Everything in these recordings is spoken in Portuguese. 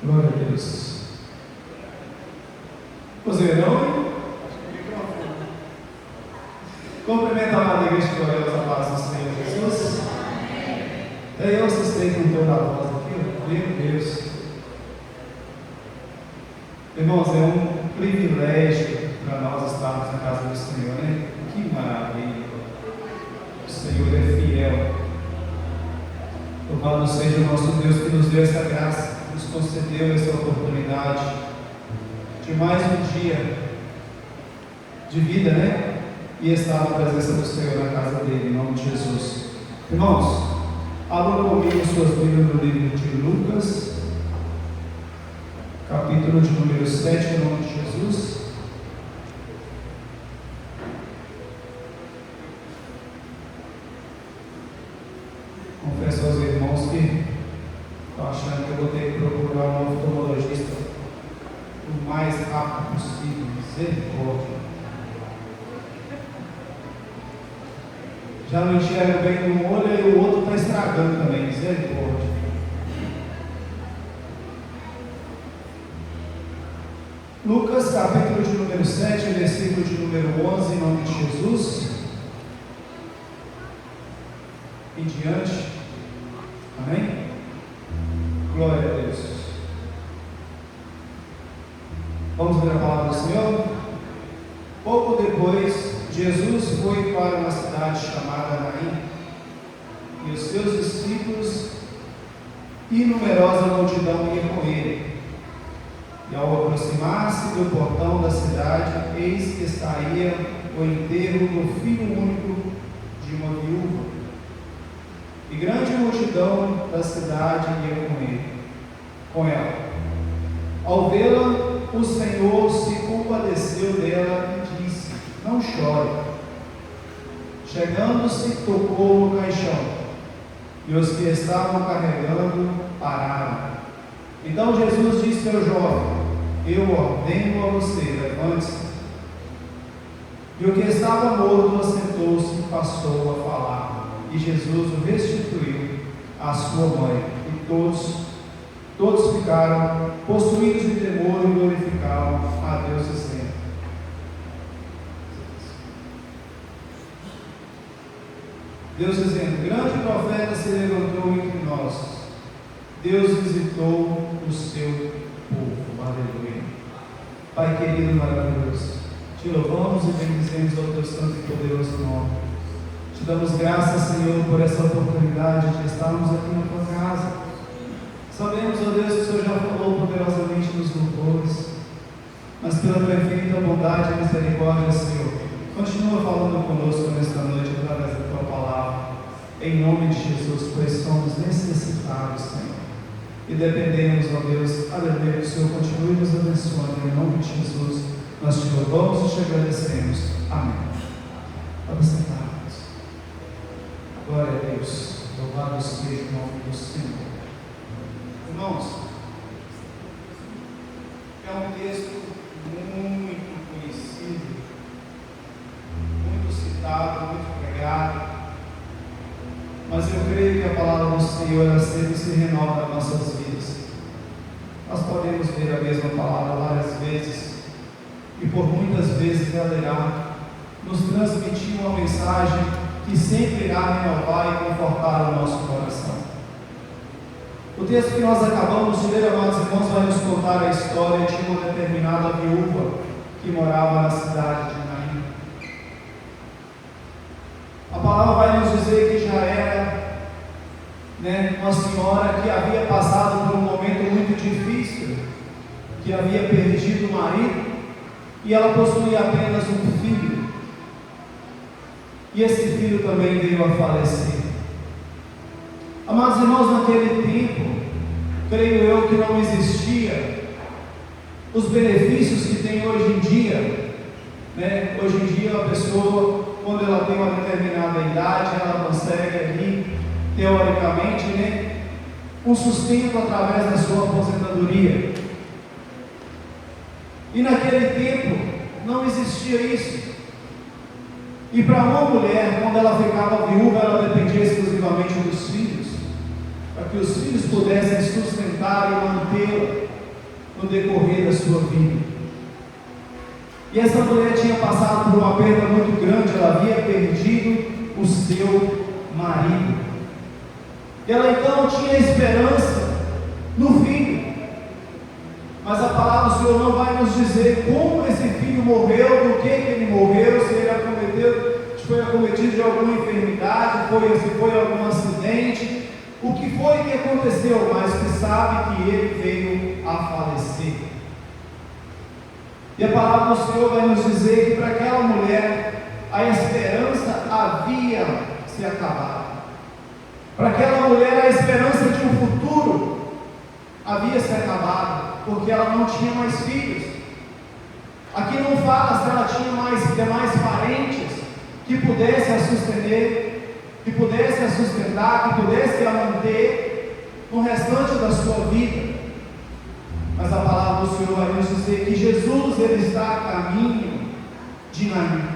Glória a Deus. Você não? Cumprimento a amada igreja gloriosa, a paz do Senhor Jesus. Eu assistei com toda a voz aqui, meu Deus. Irmãos, é um privilégio para nós estarmos na casa do Senhor, né? Que maravilha. O Senhor é fiel. Louvado seja o nosso Deus que nos deu essa graça, nos concedeu essa oportunidade de mais um dia de vida, né? E estar na presença do Senhor na casa dele, em nome de Jesus. Irmãos, abram comigo suas Bíblias no livro de Lucas, capítulo de número 7, em nome de Jesus. Confesso aos irmãos que estou achando que eu vou ter que procurar um oftalmologista o mais rápido possível. Misericórdia. Já não enxergo bem no olho e o outro está estragando também. Misericórdia. Lucas, capítulo de número 7, versículo de número 11, em nome de Jesus. Em diante. Amém? Glória a Deus. Vamos ler a palavra do Senhor? Pouco depois, Jesus foi para uma cidade chamada Naim, e os seus discípulos e numerosa multidão iam com ele. E ao aproximar-se do portão da cidade, eis que saía o enterro do filho único de uma viúva. E grande multidão da cidade ia com ela. Ao vê-la, o Senhor se compadeceu dela e disse: não chore. Chegando-se, tocou no caixão, e os que estavam carregando pararam. Então Jesus disse ao jovem: eu ordeno a você, levante-se. E o que estava morto assentou-se e passou a falar. E Jesus o restituiu à sua mãe. E todos ficaram possuídos de temor e glorificavam a Deus dizendo: grande profeta se levantou entre nós. Deus visitou o seu povo. Aleluia. Pai querido e maravilhoso, te louvamos e bendizemos ao teu santo e poderoso nome. Te damos graças, Senhor, por essa oportunidade de estarmos aqui na tua casa. Sabemos, ó Deus, que o Senhor já falou poderosamente nos louvores, mas pela tua infinita bondade e misericórdia, Senhor, continua falando conosco nesta noite através da tua palavra, em nome de Jesus, pois somos necessitados, Senhor, e dependemos, ó Deus, aleluia, que o Senhor continue nos abençoando, em nome de Jesus, nós te louvamos e te agradecemos. Amém. Vamos sentar. Glória a Deus, louvado seja o nome do Senhor. Irmãos, é um texto muito conhecido, muito citado, muito pregado, mas eu creio que a palavra do Senhor ela sempre se renova nas nossas vidas. Nós podemos ver a mesma palavra várias vezes, e por muitas vezes ela irá nos transmitir uma mensagem que sempre irá renovar e confortar o nosso coração. O texto que nós acabamos de ler, amados irmãos, vai nos contar a história de uma determinada viúva que morava na cidade de Naim. A palavra vai nos dizer que já era uma senhora que havia passado por um momento muito difícil, que havia perdido o marido, e ela possuía apenas um filho. E esse filho também veio a falecer. Amados irmãos, naquele tempo, creio eu que não existia os benefícios que tem hoje em dia. Hoje em dia, a pessoa, quando ela tem uma determinada idade, ela consegue ali, teoricamente, um sustento através da sua aposentadoria. E naquele tempo, não existia isso. E para uma mulher, quando ela ficava viúva, ela dependia exclusivamente dos filhos, para que os filhos pudessem sustentar e mantê-la. no decorrer da sua vida. E essa mulher tinha passado por uma perda muito grande, ela havia perdido o seu marido. Ela então tinha esperança no filho, mas a palavra do Senhor não vai nos dizer como esse filho morreu, do que ele morreu, se ele foi acometido de alguma enfermidade, se foi algum acidente, o que foi que aconteceu, mas que sabe que ele veio a falecer. E a palavra do Senhor vai nos dizer que para aquela mulher a esperança havia se acabado. Para aquela mulher a esperança de um futuro havia se acabado, porque ela não tinha mais filhos. Aqui não fala se ela tinha mais parentes que pudessem a sustentar, que pudessem a sustentar, que pudessem a manter no restante da sua vida. Mas a palavra do Senhor vai nos dizer que Jesus ele está a caminho de Naim,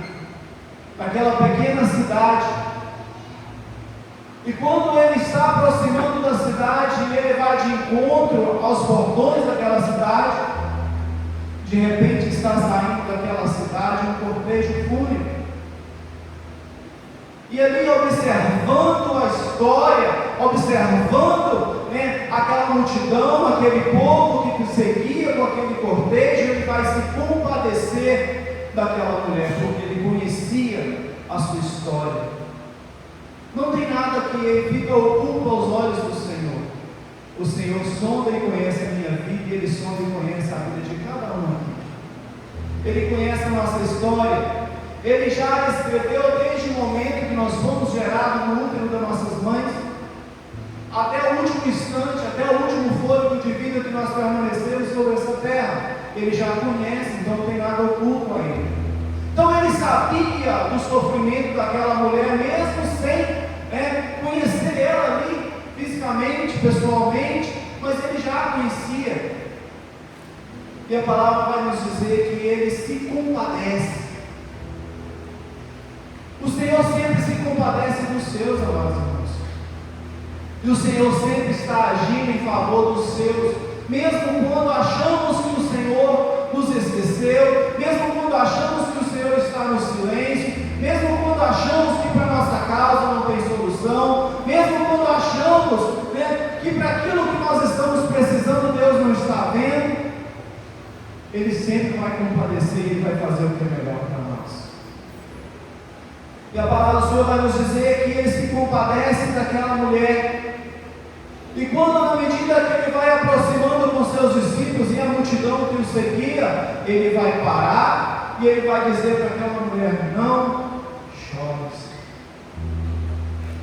daquela pequena cidade. E quando ele está aproximando da cidade, ele vai de encontro aos portões daquela cidade. De repente está saindo daquela cidade um cortejo fúnebre. E ali, observando a história, observando aquela multidão, aquele povo que seguia com aquele cortejo, ele vai se compadecer daquela mulher, porque ele conhecia a sua história. Não tem nada que fica oculto aos olhos do Senhor. O Senhor sonda e conhece a minha vida, e Ele sonda e conhece a vida de cada um aqui. Ele conhece a nossa história. Ele já escreveu desde o momento que nós fomos gerados no útero das nossas mães, até o último instante, até o último fôlego de vida que nós permanecemos sobre essa terra. Ele já conhece, então não tem nada oculto a Ele. Então ele sabia do sofrimento daquela mulher, mesmo sem conhecer ela ali fisicamente, pessoalmente, mas ele já a conhecia. E a palavra vai nos dizer que ele se compadece. O Senhor sempre se compadece dos seus, amados irmãos. E o Senhor sempre está agindo em favor dos seus, mesmo quando achamos que o Senhor nos esqueceu, mesmo quando achamos que o Senhor está no silêncio, mesmo quando achamos que para nossa causa não tem solução, mesmo quando achamos que para aquilo que nós estamos precisando Deus não está vendo, Ele sempre vai compadecer e vai fazer o que é melhor para nós. E a palavra do Senhor vai nos dizer que Ele se compadece daquela mulher. E quando, na medida que Ele vai aproximando com seus discípulos e a multidão que o seguia, Ele vai parar e Ele vai dizer para aquela mulher: não chores.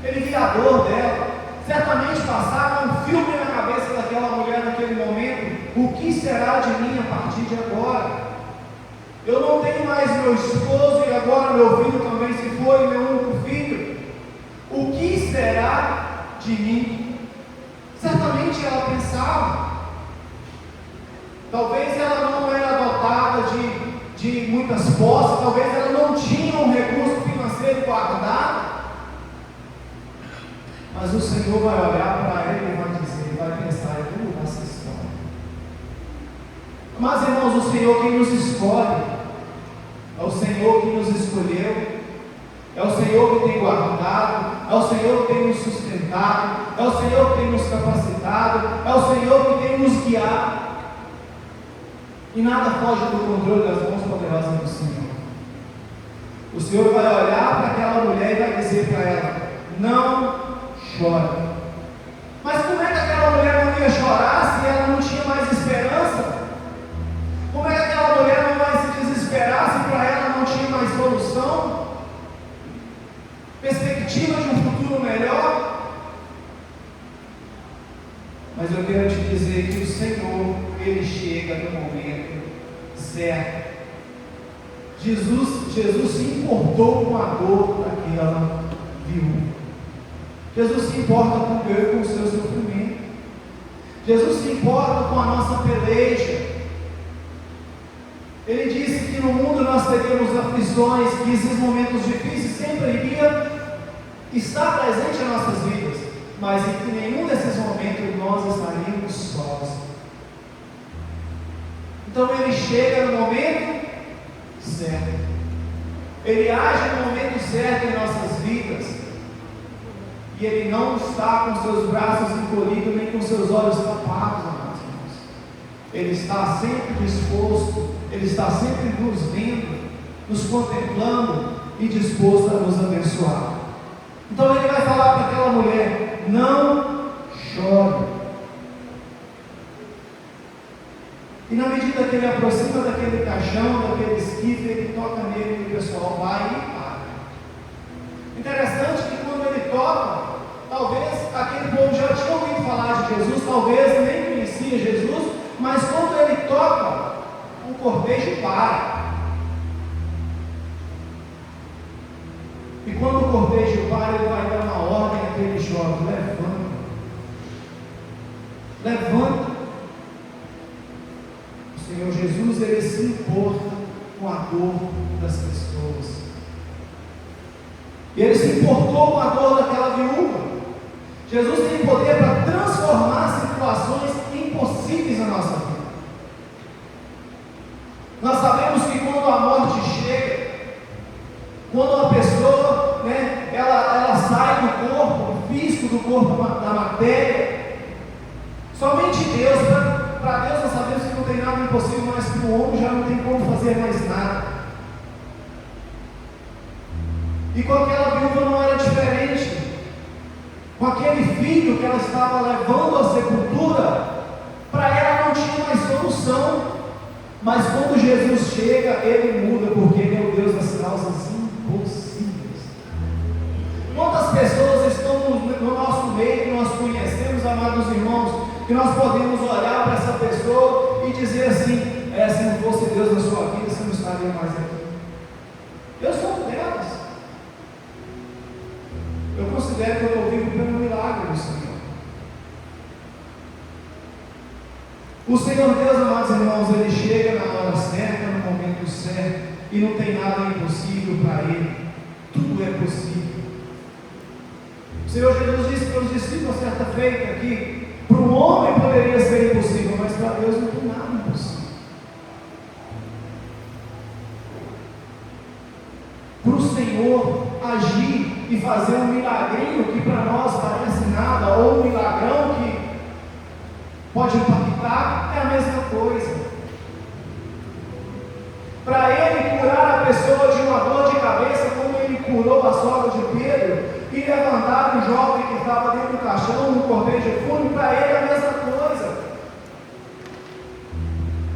Ele via a dor dela. Certamente passava um filme na cabeça daquela mulher naquele momento: o que será de mim a partir de agora? Eu não tenho mais meu esposo e agora meu filho também se foi, meu único filho. O que será de mim? Certamente ela pensava. Talvez ela não era dotada de muitas posses, talvez ela não tinha um recurso financeiro guardado. Mas o Senhor vai olhar para ele e vai dizer, vai pensar: eu vou mudar essa história. Mas, irmãos, o Senhor quem nos escolhe, é o Senhor que nos escolheu, é o Senhor que tem guardado, é o Senhor que tem nos sustentado, é o Senhor que tem nos capacitado, é o Senhor que tem nos guiado. E nada foge do controle das mãos poderosas do Senhor. O Senhor vai olhar para aquela mulher e vai dizer para ela: não chore. Mas como é que aquela mulher não ia chorar se ela não tinha mais esperança? Como é que aquela mulher não vai se desesperar se para ela não tinha mais solução? Perspectiva de um futuro melhor? Mas eu quero te dizer que o Senhor, Ele chega no momento certo. Jesus se importou com a dor daquela viúva. Jesus se importa com eu e com o seu sofrimento. Jesus se importa com a nossa peleja. Ele disse que no mundo nós teríamos aflições, que esses momentos difíceis sempre iriam estar presente em nossas vidas, mas em nenhum desses momentos nós estaríamos sós. Então Ele chega no momento certo. Ele age no momento certo em nossas vidas. E Ele não está com seus braços encolhidos, nem com seus olhos tapados, amados irmãos. Ele está sempre disposto, Ele está sempre nos vendo, nos contemplando e disposto a nos abençoar. Então Ele vai falar para aquela mulher: não chore. E na medida que Ele aproxima daquele caixão, daquele esquife, Ele toca nele e o pessoal vai e para. Interessante que quando Ele toca, talvez aquele povo já tinha ouvido falar de Jesus, talvez nem conhecia Jesus, mas quando Ele toca, o cortejo para. E quando o cortejo para, Ele vai dar uma ordem àquele jovem: levanta. Levanta. O Senhor Jesus, Ele se importa com a dor das pessoas. E Ele se importou com a dor daquela viúva. Jesus tem poder para transformar situações impossíveis na nossa vida. Nós sabemos que quando a morte chega, quando uma pessoa, ela sai do corpo físico, do corpo da matéria, somente Deus, para Deus nós sabemos que não tem nada impossível, mas para o homem já não tem como fazer mais nada. E com aquela viúva não era diferente. Com aquele filho que ela estava levando à sepultura, para ela não tinha mais solução. Mas quando Jesus chega, Ele muda, porque Ele é o Deus das causas impossíveis. Quantas pessoas estão no nosso meio, que nós conhecemos, amados irmãos, que nós podemos olhar para essa pessoa e dizer assim: se não fosse Deus na sua vida, você não estaria mais aqui. Eu sou um delas. Eu considero que eu estou vivo pelo milagre do Senhor. O Senhor Deus, amados irmãos, Ele chega na hora certa, no momento certo, e não tem nada impossível para Ele. Tudo é possível. O Senhor Jesus disse para os discípulos certa feita que para o homem poderia ser impossível, mas para Deus não tem nada impossível. Para o Senhor agir e fazer um milagrinho que para nós parece nada, ou um milagrão que pode impactar, é a mesma coisa. Para Ele curar a pessoa de uma dor de cabeça, como Ele curou a sogra de Pedro, e levantar o jovem que estava dentro do caixão, no cortejo de fúnebre, para Ele é a mesma coisa.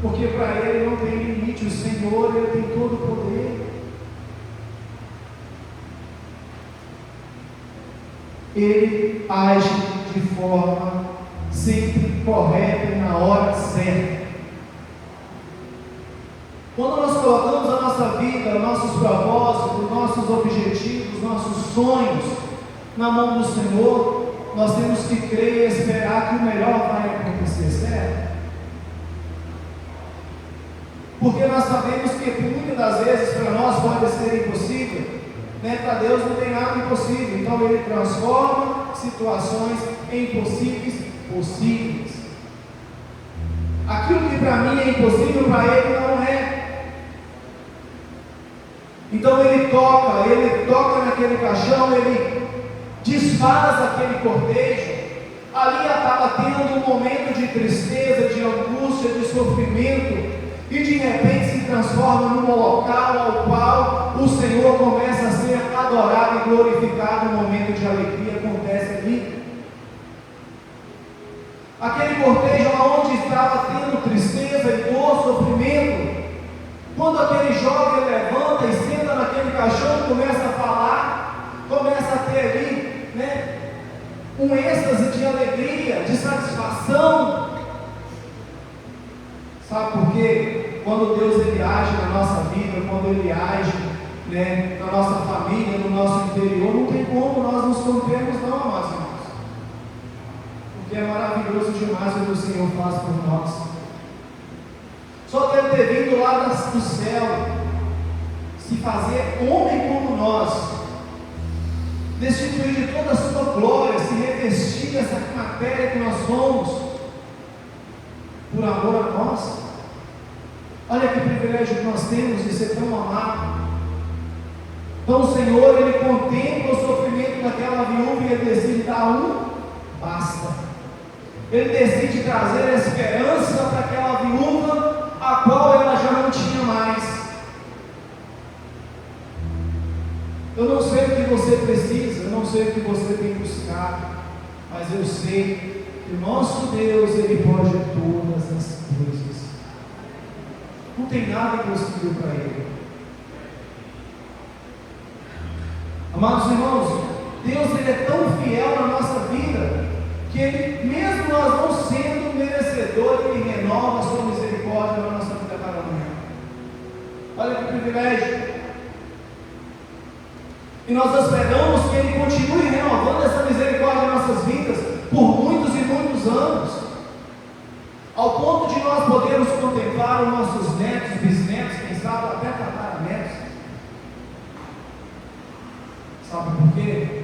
Porque para Ele não tem limite. O Senhor, Ele tem todo o poder. Ele age de forma sempre correta e na hora certa. Quando nós colocamos a nossa vida, nossos propósitos, nossos objetivos, nossos sonhos na mão do Senhor, nós temos que crer e esperar que o melhor vai acontecer, certo? Porque nós sabemos que muitas das vezes para nós pode ser impossível, para Deus não tem nada impossível. Então Ele transforma situações em possíveis. Aquilo que para mim é impossível, para Ele não é. Então Ele toca naquele caixão, Ele desfaz aquele cortejo. Ali estava tendo um momento de tristeza, de angústia, de sofrimento, e de repente se transforma num local ao qual o Senhor começa a ser adorado e glorificado. Um momento de alegria acontece ali. Aquele cortejo onde estava tendo tristeza e dor, sofrimento, quando aquele jovem levanta e senta naquele caixão e começa a falar, começa a ter ali, um êxtase de alegria, de satisfação. Sabe por quê? Quando Deus Ele age na nossa vida, quando Ele age na nossa família, no nosso interior, não tem como nós nos contermos, não, amados irmãos. Porque é maravilhoso demais o que o Senhor faz por nós. Só deve ter vindo lá do céu, se fazer homem como nós, destituir de toda a sua glória, se revestir dessa matéria que nós somos, por amor a nós. Olha que privilégio que nós temos de ser tão amado. Então o Senhor, Ele contempla o sofrimento daquela viúva e Ele decide dar basta. Ele decide trazer esperança para aquela viúva, a qual ela já não tinha mais. Eu não sei o que você precisa, eu não sei o que você tem buscado, mas eu sei que o nosso Deus, Ele pode todas as coisas. Não tem nada impossível para Ele. Amados irmãos, Deus, Ele é tão fiel na nossa vida, que Ele, mesmo nós não sendo merecedores, Ele renova a sua misericórdia na nossa vida cada manhã. Olha que privilégio. E nós esperamos que Ele continue renovando essa misericórdia em nossas vidas por muitos e muitos anos, ao ponto de nós podermos contemplar os nossos netos, bisnetos, quem sabe até tataranetos. Sabe por quê?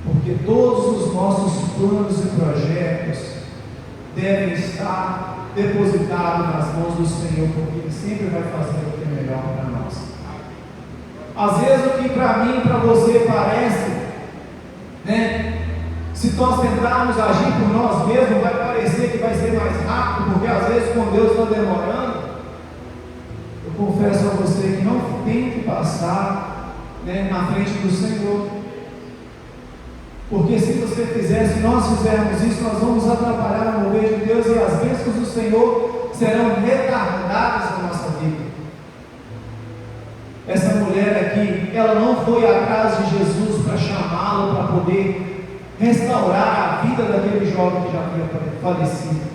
Porque todos os nossos planos e projetos devem estar depositados nas mãos do Senhor, porque Ele sempre vai fazer o que é melhor para nós. Às vezes o que para mim e para você parece, se nós tentarmos agir por nós mesmos, vai parecer que vai ser mais rápido, porque às vezes com Deus está demorando. Eu confesso a você que não tem que passar na frente do Senhor, porque se você fizer, se nós fizermos isso, nós vamos atrapalhar o mover de Deus e as bênçãos do Senhor serão retardadas na nossa vida. Essa mulher aqui, ela não foi atrás de Jesus para chamá-lo, para poder restaurar a vida daquele jovem que já havia falecido.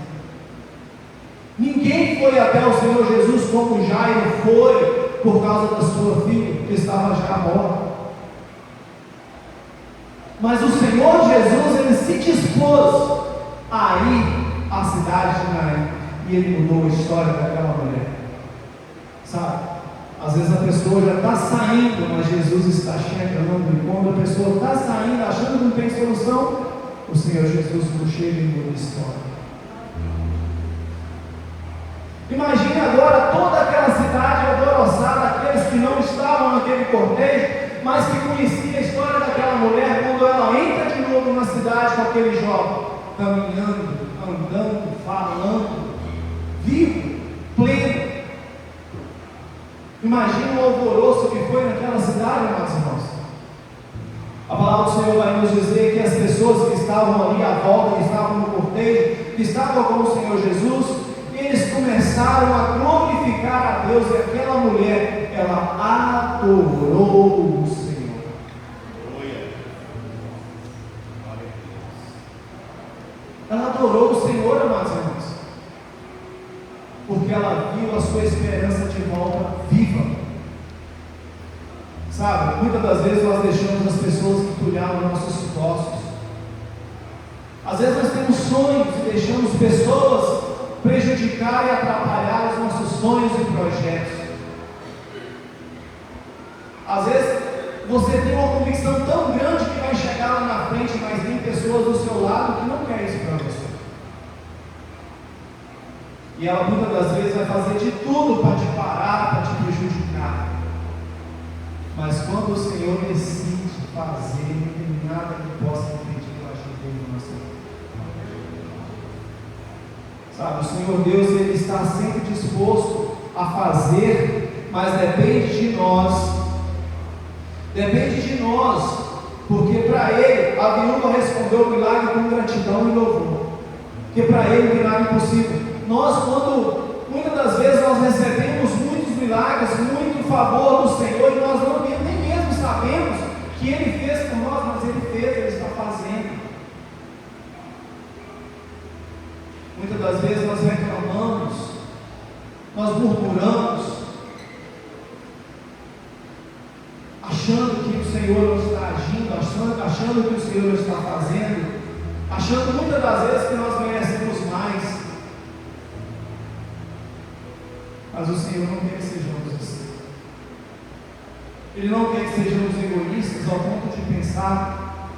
Ninguém foi até o Senhor Jesus como Jairo foi por causa da sua filha, que estava já morta. Mas o Senhor Jesus, Ele se dispôs a ir à cidade de Naim, e Ele mudou a história daquela mulher. Sabe? Às vezes a pessoa já está saindo, mas Jesus está chegando, e quando a pessoa está saindo, achando que não tem solução, o Senhor Jesus chega e muda a história. Imagine agora toda aquela cidade alvoroçada, aqueles que não estavam naquele cortejo, mas que conheciam a história daquela mulher, quando ela entra de novo na cidade com aquele jovem, caminhando, andando, falando, vivo, pleno. Imagina o alvoroço que foi naquela cidade, amados irmãos. A palavra do Senhor vai nos dizer que as pessoas que estavam ali à volta, que estavam no cortejo, que estavam com o Senhor Jesus, eles começaram a glorificar a Deus, e aquela mulher, ela adorou o Senhor. Ela adorou o Senhor, amados irmãos, porque ela viu a sua esperança de volta viva. Sabe, muitas das vezes nós deixamos as pessoas que entulharam nossos postos. Às vezes nós temos sonhos e deixamos pessoas prejudicar e atrapalhar os nossos sonhos e projetos. Às vezes você tem uma convicção tão grande que vai chegar lá na frente, mas tem pessoas do seu lado que não querem isso para você. E ela muitas das vezes vai fazer de tudo para te parar, para te prejudicar. Mas quando o Senhor decide fazer, não tem nada que possa impedir o agir dele na nossa vida. Sabe, o Senhor Deus, Ele está sempre disposto a fazer, mas depende de nós. Depende de nós, porque para Ele, a viúva respondeu o milagre com gratidão e louvor. Porque para Ele não nada impossível. Nós, quando muitas das vezes nós recebemos muitos milagres, muito favor do Senhor, e nós não nem mesmo sabemos que Ele fez por nós, mas Ele fez, Ele está fazendo. Muitas das vezes nós reclamamos, nós murmuramos, achando que o Senhor não está agindo, achando que o Senhor não está fazendo, achando muitas das vezes que nós merecemos mais. Mas o Senhor não quer que sejamos assim. Ele não quer que sejamos egoístas ao ponto de pensar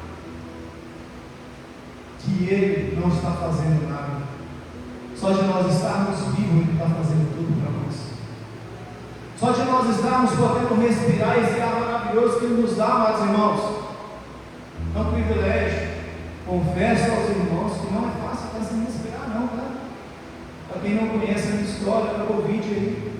que Ele não está fazendo nada. Só de nós estarmos vivos, Ele está fazendo tudo para nós. Só de nós estarmos podendo respirar esse ar maravilhoso que Ele nos dá, amados irmãos, é um privilégio. Confesso aos irmãos que não é fácil estar sem respirar, não, tá? Para quem não conhece a minha história da Covid aí.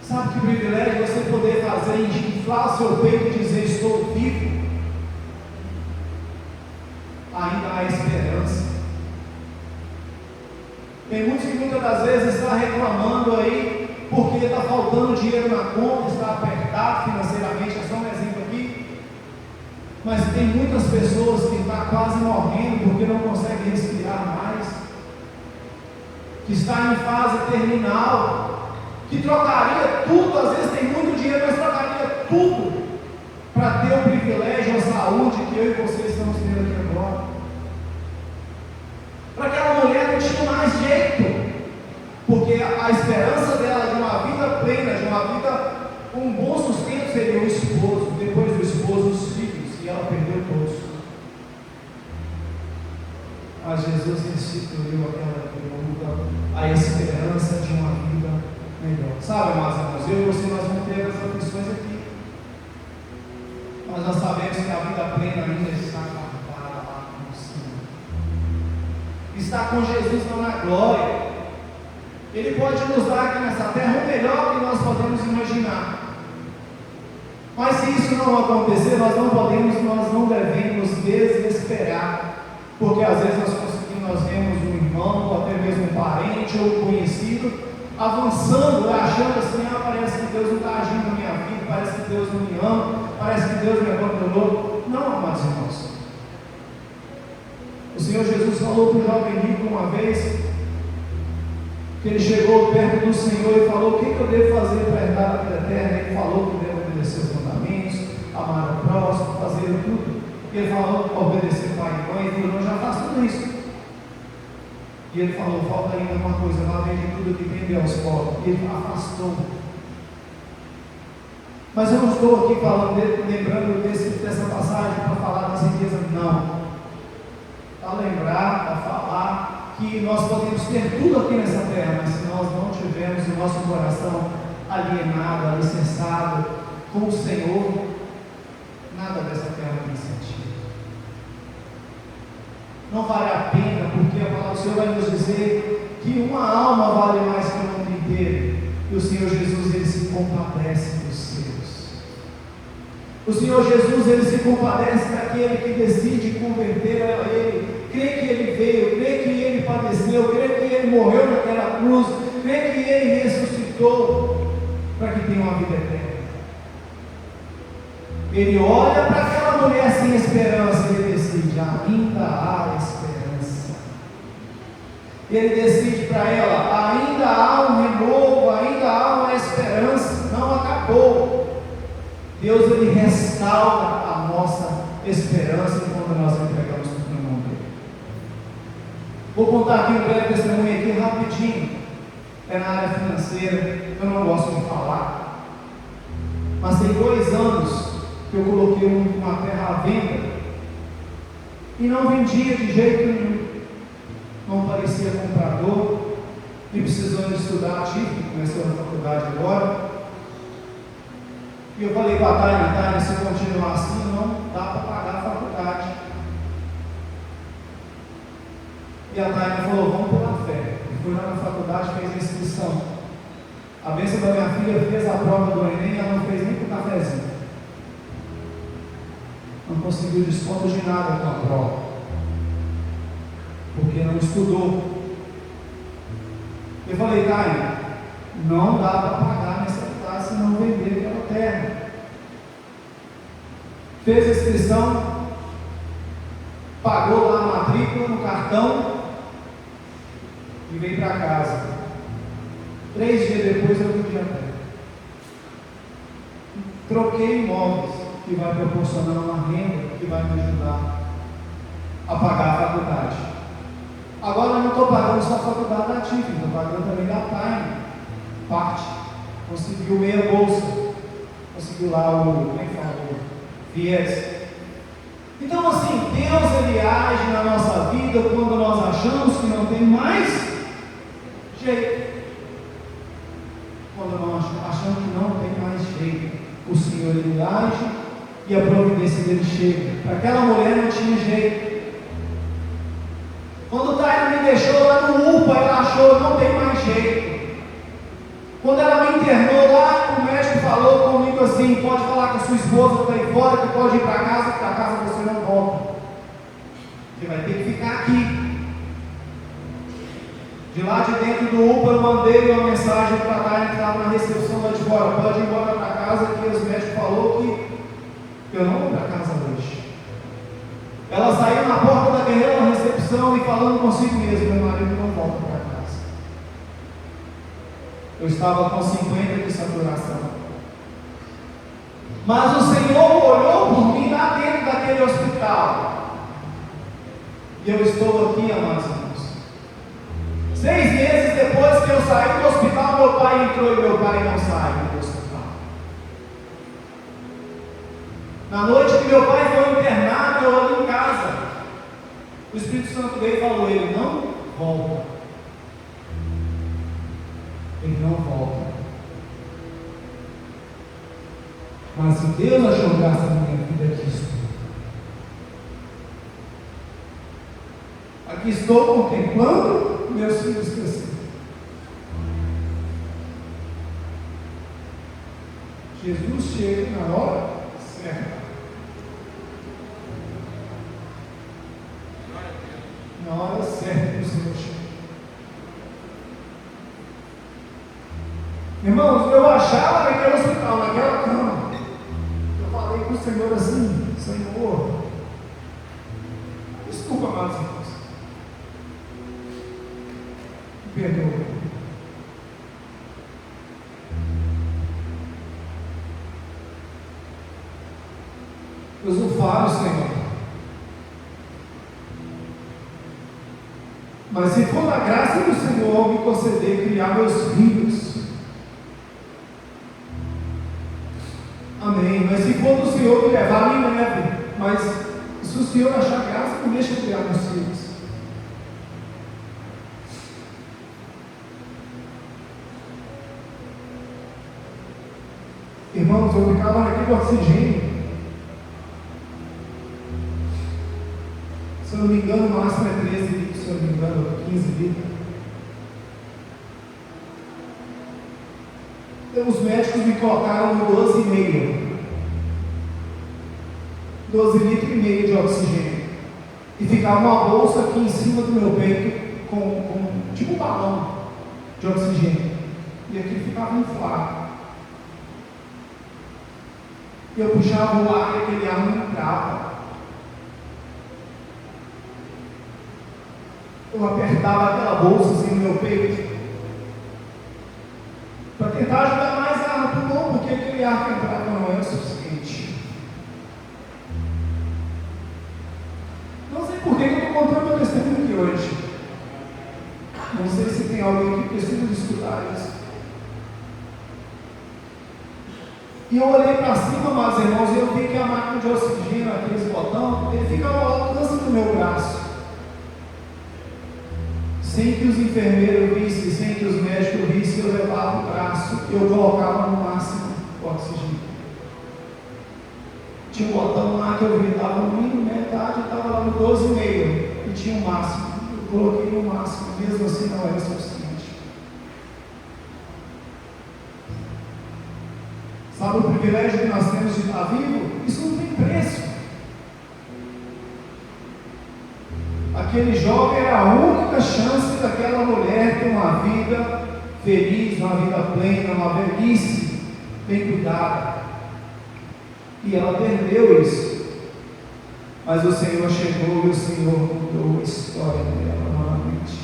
Sabe que privilégio você poder fazer, inflar o seu peito e dizer: estou vivo. Ainda há esperança. Tem muitos que muitas das vezes estão reclamando aí porque está faltando dinheiro na conta, está apertado financeiramente. É só um exemplo aqui. Mas tem muitas pessoas que estão quase morrendo porque não conseguem respirar mais, que está em fase terminal, que trocaria tudo, às vezes tem muito dinheiro, mas trocaria tudo para ter o privilégio, a saúde que eu e você estamos tendo aqui agora. Para aquela mulher não tinha mais jeito, porque a esperança dela de uma vida plena, de uma vida com um bom sustento seria o esposo, depois do esposo os filhos, e ela perdeu todos. Mas Jesus restituiu aquela pergunta, a esperança de uma vida melhor. Sabe, amados irmãos, eu e você, nós vamos ter as aflições aqui, mas nós sabemos que a vida plena ainda está guardada lá no céu. Está com Jesus não na glória. Ele pode nos dar aqui nessa terra o melhor que nós podemos imaginar. Mas se isso não acontecer, nós não devemos desesperar. Porque às vezes nós vemos um irmão, ou até mesmo um parente ou um conhecido, avançando, achando assim: parece que Deus não está agindo na minha vida, parece que Deus não me ama, parece que Deus me abandonou. Não, amados irmãos. O Senhor Jesus falou para o jovem rico uma vez, que ele chegou perto do Senhor e falou: o que eu devo fazer para herdar a vida eterna? Ele falou que deve obedecer os mandamentos, amar o próximo, fazer tudo. E ele falou para obedecer pai e mãe, e falou: eu já faço tudo isso. E ele falou: falta ainda uma coisa, lá vende tudo que vende aos pobres. E ele afastou. Mas eu não estou aqui falando, lembrando dessa passagem para falar das riquezas, não. Para lembrar, para falar que nós podemos ter tudo aqui nessa terra, mas se nós não tivermos o nosso coração alienado, alicerçado com o Senhor, nada dessa terra tem sentido. Não vale a pena, porque a palavra do Senhor vai nos dizer que uma alma vale mais que o mundo inteiro. E o Senhor Jesus, Ele se compadece dos seus. O Senhor Jesus, Ele se compadece daquele que decide converter a Ele. Crê que Ele veio, crê que Ele padeceu, crê que Ele morreu naquela cruz, crê que Ele ressuscitou para que tenha uma vida eterna. Ele olha para aquela mulher sem esperança e ele decide: ainda há esperança. Ele decide para ela: ainda há um renovo, ainda há uma esperança, não acabou. Deus, Ele restaura a nossa esperança quando nós entregamos tudo na mão dele. Vou contar aqui um breve testemunho aqui rapidinho. É na área financeira, eu não gosto de falar, mas tem 2 anos que eu coloquei uma terra à venda e não vendia de jeito nenhum, não parecia comprador, e precisando estudar, comecei na faculdade agora, e eu falei para a Tânia, se continuar assim não dá para pagar a faculdade. E a Tânia falou: vamos pela fé. E fui lá na faculdade, fez a inscrição. A bênção da minha filha fez a prova do Enem, ela não fez nem com cafezinho. Não conseguiu desconto de nada com a prova, porque não estudou. Eu falei: Tânia, não dá para pagar nessa classe se não vender aquela terra. Fez a inscrição, pagou lá a matrícula no cartão e veio para casa. 3 dias depois eu vendi a terra. Troquei imóveis, que vai proporcionar uma renda que vai me ajudar a pagar a faculdade. Agora eu não estou pagando só a faculdade da TIF, estou pagando também da Time, parte. Conseguiu meia bolsa, conseguiu lá o FIES. Então assim, Deus, Ele age na nossa vida quando nós achamos que não tem mais jeito. achando que não tem mais jeito, o Senhor ele age e a providência dele chega. Para aquela mulher não tinha jeito. Quando o Taina me deixou lá no UPA, ela achou, não tem mais jeito. Quando ela me internou lá, o médico falou comigo assim: pode falar com a sua esposa, está aí fora, que pode ir para casa você não volta. Você vai ter que ficar aqui. De lá de dentro do UPA eu mandei uma mensagem para a Taina que estava na recepção lá de fora: pode ir embora para casa, que os médicos falaram que eu não vou para casa hoje. Ela saiu na porta da guerreira na recepção e falando consigo mesmo: meu marido não volta para casa. Eu estava com 50 de saturação. Mas o Senhor olhou por mim lá dentro daquele hospital. E eu estou aqui, amados irmãos. 6 meses depois que eu saí do hospital, meu pai entrou e meu pai não saiu do hospital. Na noite que meu pai foi internado, eu ali em casa, o Espírito Santo veio e falou: ele não volta. Ele não volta. Mas se Deus achou graça na minha vida, aqui estou. Aqui estou contemplando meus filhos crescer. Jesus chega na hora certa. Na hora certa que o Senhor chega. Irmãos, eu achava naquele hospital, naquela cama. Eu falei com o Senhor assim: Senhor, desculpa, amados irmãos. Perdoa. Deus o falo, Senhor. Mas se for da graça do Senhor me conceder criar meus filhos, amém. Mas se for do Senhor me levar, me leve. Mas se o Senhor achar graça, não deixa eu criar meus filhos. Irmãos, eu ficava naquele oxigênio. Se eu não me engano, o máximo é 13 litros, se eu não me engano, 15 litros. Então, os médicos me colocaram no 12,5. 12 litros e meio de oxigênio. E ficava uma bolsa aqui em cima do meu peito, com tipo um balão de oxigênio. E aqui ficava inflado. Eu puxava o ar e aquele ar não entrava. Eu apertava aquela bolsa assim no meu peito para tentar ajudar mais ar no pulmão, porque aquele ar que entrava não era o suficiente. Não sei por que eu estou contando meu testemunho aqui hoje. Não sei se tem alguém que precisa de escutar isso. E eu olhei para cima, meus irmãos, e eu vi que a máquina de oxigênio, aqueles botão, ele ficava ao alcance do meu braço. Sem que os enfermeiros vissem, sem que os médicos vissem, eu levava o braço e eu colocava no máximo o oxigênio. Tinha um botão lá que eu vi, estava no mínimo metade, estava lá no 12,5 e tinha o máximo. Eu coloquei no máximo, mesmo assim não era suficiente. Sabe o privilégio que nós temos de estar vivo? Isso não tem preço. Aquele jovem era a única chance daquela mulher ter uma vida feliz, uma vida plena, uma velhice bem cuidada. E ela perdeu isso. Mas o Senhor chegou e o Senhor mudou a história dela novamente.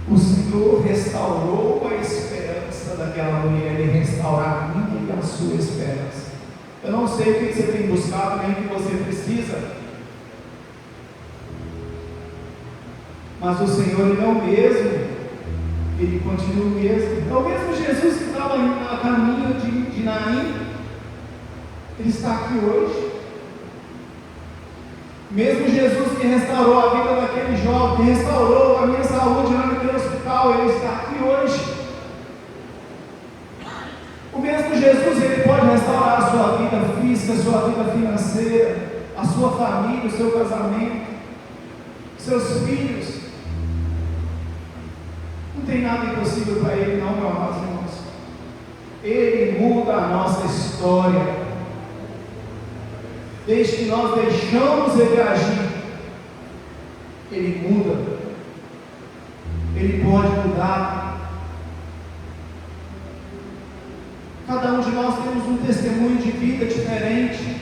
O Senhor restaurou a esperança daquela mulher e restaurar a minha e a sua esperança. Eu não sei o que você tem buscado, nem o que você precisa, mas o Senhor, Ele é o mesmo, Ele continua o mesmo. É o mesmo Jesus que estava a caminho de Naim, Ele está aqui hoje. Mesmo Jesus que restaurou a vida daquele jovem, que restaurou a minha saúde lá naquele hospital, Ele está aqui hoje. O mesmo Jesus, Ele pode restaurar a sua vida física, a sua vida financeira, a sua família, o seu casamento, seus filhos. Não tem nada impossível para Ele não, meus amados irmãos. Ele muda a nossa história. Desde que nós deixamos Ele agir, Ele muda. Ele pode mudar. Cada um de nós temos um testemunho de vida diferente,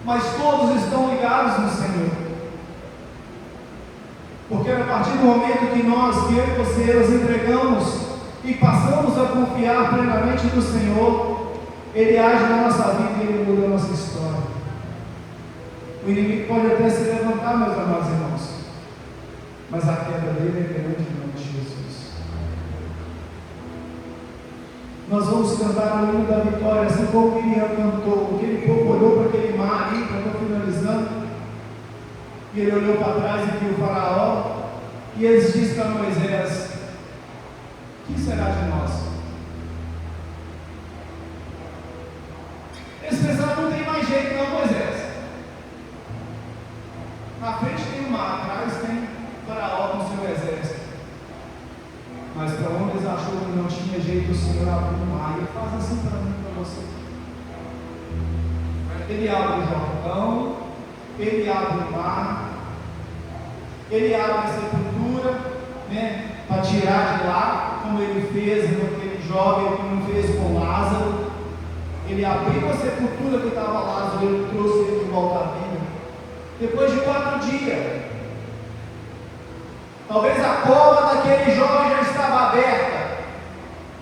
mas todos estão ligados no Senhor. Porque a partir do momento que eu e você, nos entregamos e passamos a confiar plenamente no Senhor, Ele age na nossa vida e Ele muda a nossa história. O inimigo pode até se levantar, meus amados irmãos, mas a queda dele é grande em nome de Jesus. Nós vamos cantar o hino da vitória, assim como Miriam cantou. Aquele povo olhou para aquele mar ali, para estar finalizando, e ele olhou para trás e viu o faraó, e eles dizem para Moisés: o que será de nós? Eles pensaram: não tem mais jeito não, Moisés. Na frente tem o mar, atrás tem o faraó com seu exército. Mas para onde eles acharam que não tinha jeito, o Senhor abriu o mar. E Ele faz assim para mim e para você. Ele abre o Jordão, Ele abre o mar, Ele abre a sepultura, né, para tirar de lá, como Ele fez com aquele jovem, como Ele fez com Lázaro. Ele abriu a sepultura que estava Lázaro, Ele trouxe ele de volta à vida. Depois de 4 dias, talvez a cova daquele jovem já estava aberta,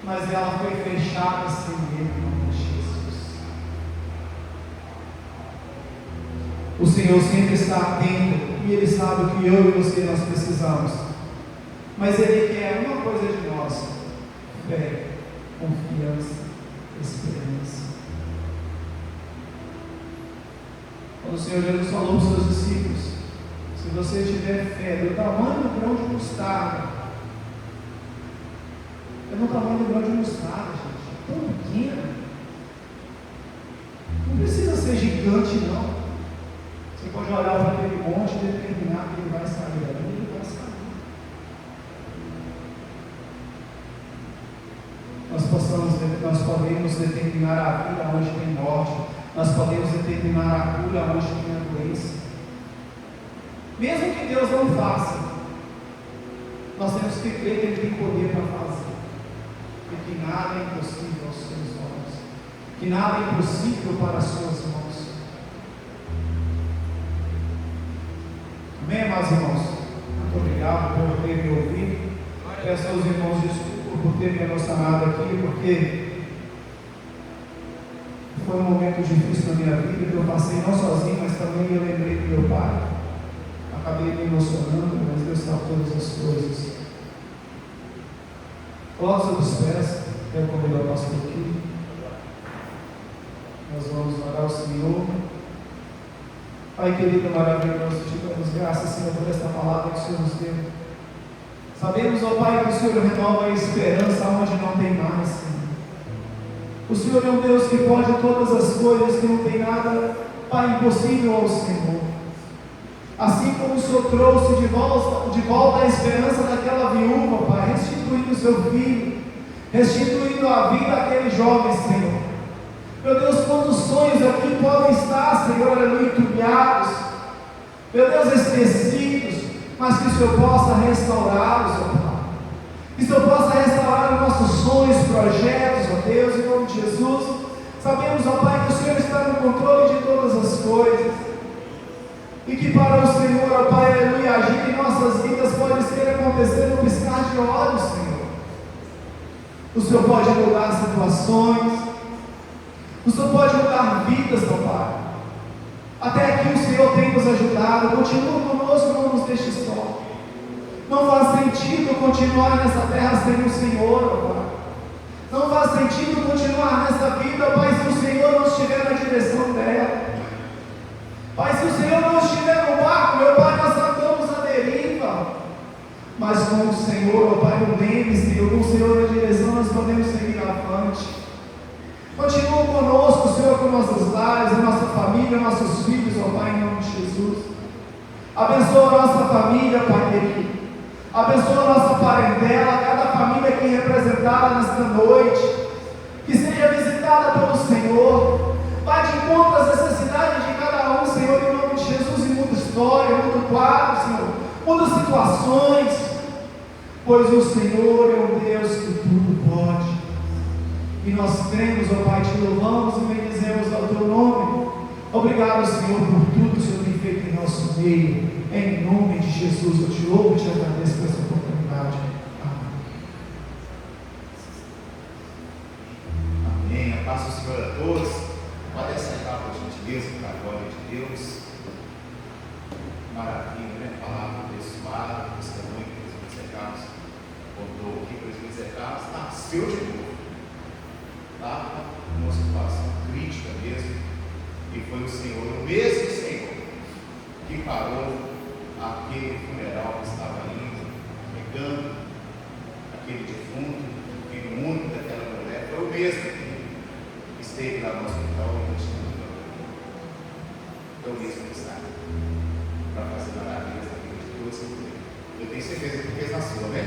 mas ela foi fechada sem ele, em nome de Jesus. O Senhor sempre está atento e Ele sabe o que eu e você nós precisamos, mas Ele quer uma coisa de nós: fé, confiança, esperança. Quando o Senhor Jesus falou para os seus discípulos: se você tiver fé do tamanho do grão de mostarda, é no tamanho do grão de mostarda, gente, tão pequena, não precisa ser gigante não. Você pode olhar para aquele monte e determinar que ele vai sair dali, ele vai sair. Nós podemos determinar a vida onde tem morte, nós podemos determinar a cura onde tem a doença. Mesmo que Deus não faça, nós temos que crer que Ele tem poder para fazer, e que nada é impossível aos seus olhos, que nada é impossível para as suas mãos. Amém, amados irmãos? Muito obrigado por ter me ouvido. Peço aos irmãos desculpa por ter me emocionado aqui, porque foi um momento difícil na minha vida, que eu passei não sozinho, mas também eu lembrei do meu pai. Acabei me emocionando, mas Deus sabe todas as coisas. Coloque sobre os pés, quero convidar o pastor aqui. Nós vamos orar ao Senhor. Pai querido, maravilhoso, te damos graças, Senhor, por esta palavra que o Senhor nos deu. Sabemos, ó Pai, que o Senhor renova a esperança onde não tem mais, Senhor. O Senhor é um Deus que pode todas as coisas, que não tem nada, Pai, impossível ao Senhor. Assim como o Senhor trouxe de volta a esperança daquela viúva, Pai, restituindo o seu filho, restituindo a vida àquele jovem, Senhor. Meu Deus, quantos sonhos aqui podem estar, Senhor, aleluia, entulhados, meu Deus, esquecidos, mas que o Senhor possa restaurá-los, ó Pai. Que o Senhor possa restaurar os nossos sonhos, projetos, ó Deus, em nome de Jesus. Sabemos, ó Pai, que o Senhor está no controle de todas as coisas. E que para o Senhor, ó Pai, aleluia, agir em nossas vidas pode ser acontecer no piscar de olhos, Senhor. O Senhor pode mudar situações. O Senhor pode mudar vidas, ó Pai. Até aqui o Senhor tem nos ajudado. Continua conosco, não nos deixe só. Não faz sentido continuar nessa terra sem o Senhor, ó Pai. Não faz sentido continuar nessa vida, Pai, se o Senhor não estiver na direção dela. Pai, se o Senhor não estiver no barco, meu Pai, nós andamos à deriva. Mas com o Senhor, ó Pai, no leme, Senhor, com o Senhor na direção, nós podemos seguir avante. lares, a nossa família, nossos filhos, ó Pai, em nome de Jesus. Abençoa a nossa família, Pai querido. Abençoa a nossa parentela, cada família aqui representada nesta noite, que seja visitada pelo Senhor. Vai de encontro às necessidades de cada um, Senhor, em nome de Jesus, e muda história, muda quadro, Senhor, muda situações, pois o Senhor é um Deus que tudo pode. E nós cremos, ó Pai, te louvamos e bendizemos ao teu nome. Obrigado, Senhor, por tudo que o Senhor tem feito em nosso meio. Em nome de Jesus, eu te louvo e te agradeço por essa oportunidade. Amém. Amém. A paz do Senhor a todos. Pode sentar, por gentileza, para a glória de Deus. Maravilha, né? Palavra abençoada, testemunho que o presbítero Zé Carlos contou aqui. O presbítero Zé Carlos nasceu de novo. Estava numa situação crítica mesmo. E foi o Senhor, o mesmo Senhor, que parou aquele funeral que estava indo, pegando aquele defunto, o filho único daquela mulher. Foi o mesmo que esteve lá no hospital e continuou. Foi o mesmo que está para fazer maravilhas na vida de todos. Eu tenho certeza que fez na sua, né?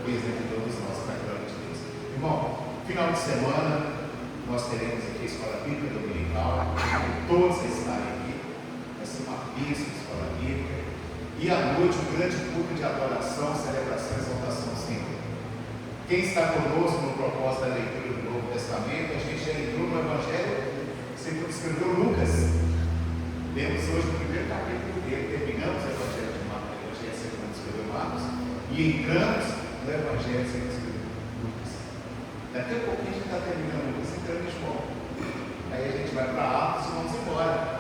Fez de todos nós, para a glória de Deus. Irmão, final de semana nós teremos aqui a Escola Bíblica Dominical, todos estarem aqui. Vai ser uma bênção de Escola Bíblica. E à noite, um grande culto de adoração, celebração e exaltação ao Senhor. Quem está conosco no propósito da leitura do Novo Testamento, a gente já entrou no Evangelho, você escreveu Lucas. Lemos hoje o primeiro capítulo dele, terminamos o Evangelho de Marcos, o Evangelho segundo escreveu Marcos, e entramos no Evangelho segundo escreveu Lucas. Daqui a pouquinho a gente está terminando Lucas, entrando em João. Aí a gente vai para Atos e vamos embora.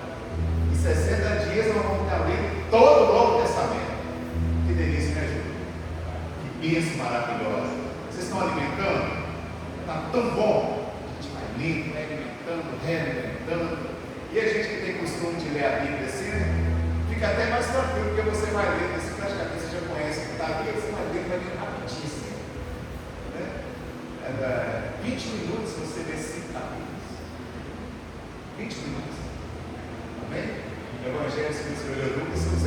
Em 60 dias nós vamos estar lendo todo o Novo Testamento. Que delícia, né, Júlio? Que bênção maravilhosa. Vocês estão alimentando? Está tão bom. A gente vai lendo, vai alimentando, realimentando. E a gente que tem costume de ler a Bíblia assim, fica até mais tranquilo, porque você vai lendo assim, praticamente você já conhece o que está ali, você vai lendo rapidíssimo. Né? 20 minutos você lê 5 capítulos. 20 minutos. Amém? O Evangelho segundo escreveu Lucas são os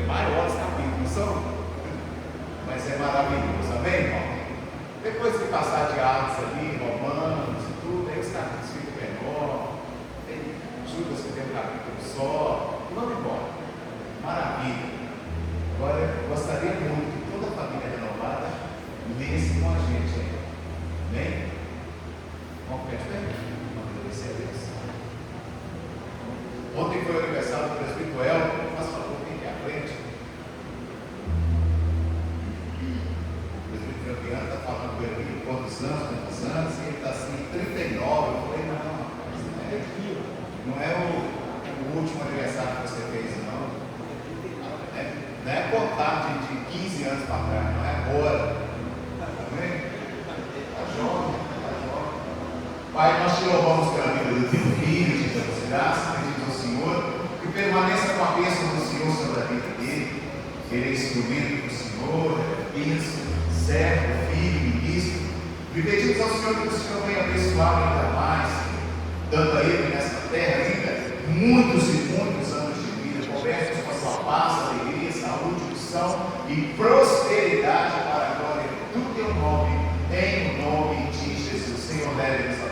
maiores capítulos, são? Mas é maravilhoso, amém, irmão? Depois que passar de Atos ali, Romanos e tudo, aí os capítulos ficam menor. Tem Judas que tem um capítulo só. E vamos embora. Maravilha. Agora, eu gostaria muito que toda a família renovada lesse com a gente aí. Amém? Vamos pedir bem? Vamos agradecer a Deus. Ontem foi o aniversário do presbítero Elton. Faz favor, vem aqui à frente. O presbítero Adriano está falando com ele quantos anos, e ele está assim, 39. Eu falei, não, não é o último aniversário que você fez, não. Não é contar de 15 anos para trás, não é agora. Amém? Está jovem, está jovem. Pai, nós te louvamos pela vida do teu filho, te damos graças, pedimos ao Senhor que permaneça com a bênção do Senhor sobre a vida dele. Ele é instrumento do Senhor, é bênção, servo, filho, ministro. E pedimos ao Senhor que o Senhor venha abençoar ainda mais, dando a ele nesta terra ainda muitos e muitos anos de vida, cobertos com a sua paz, alegria, saúde, unção e prosperidade para a glória do teu nome, em nome de Jesus. Senhor, leve-nos a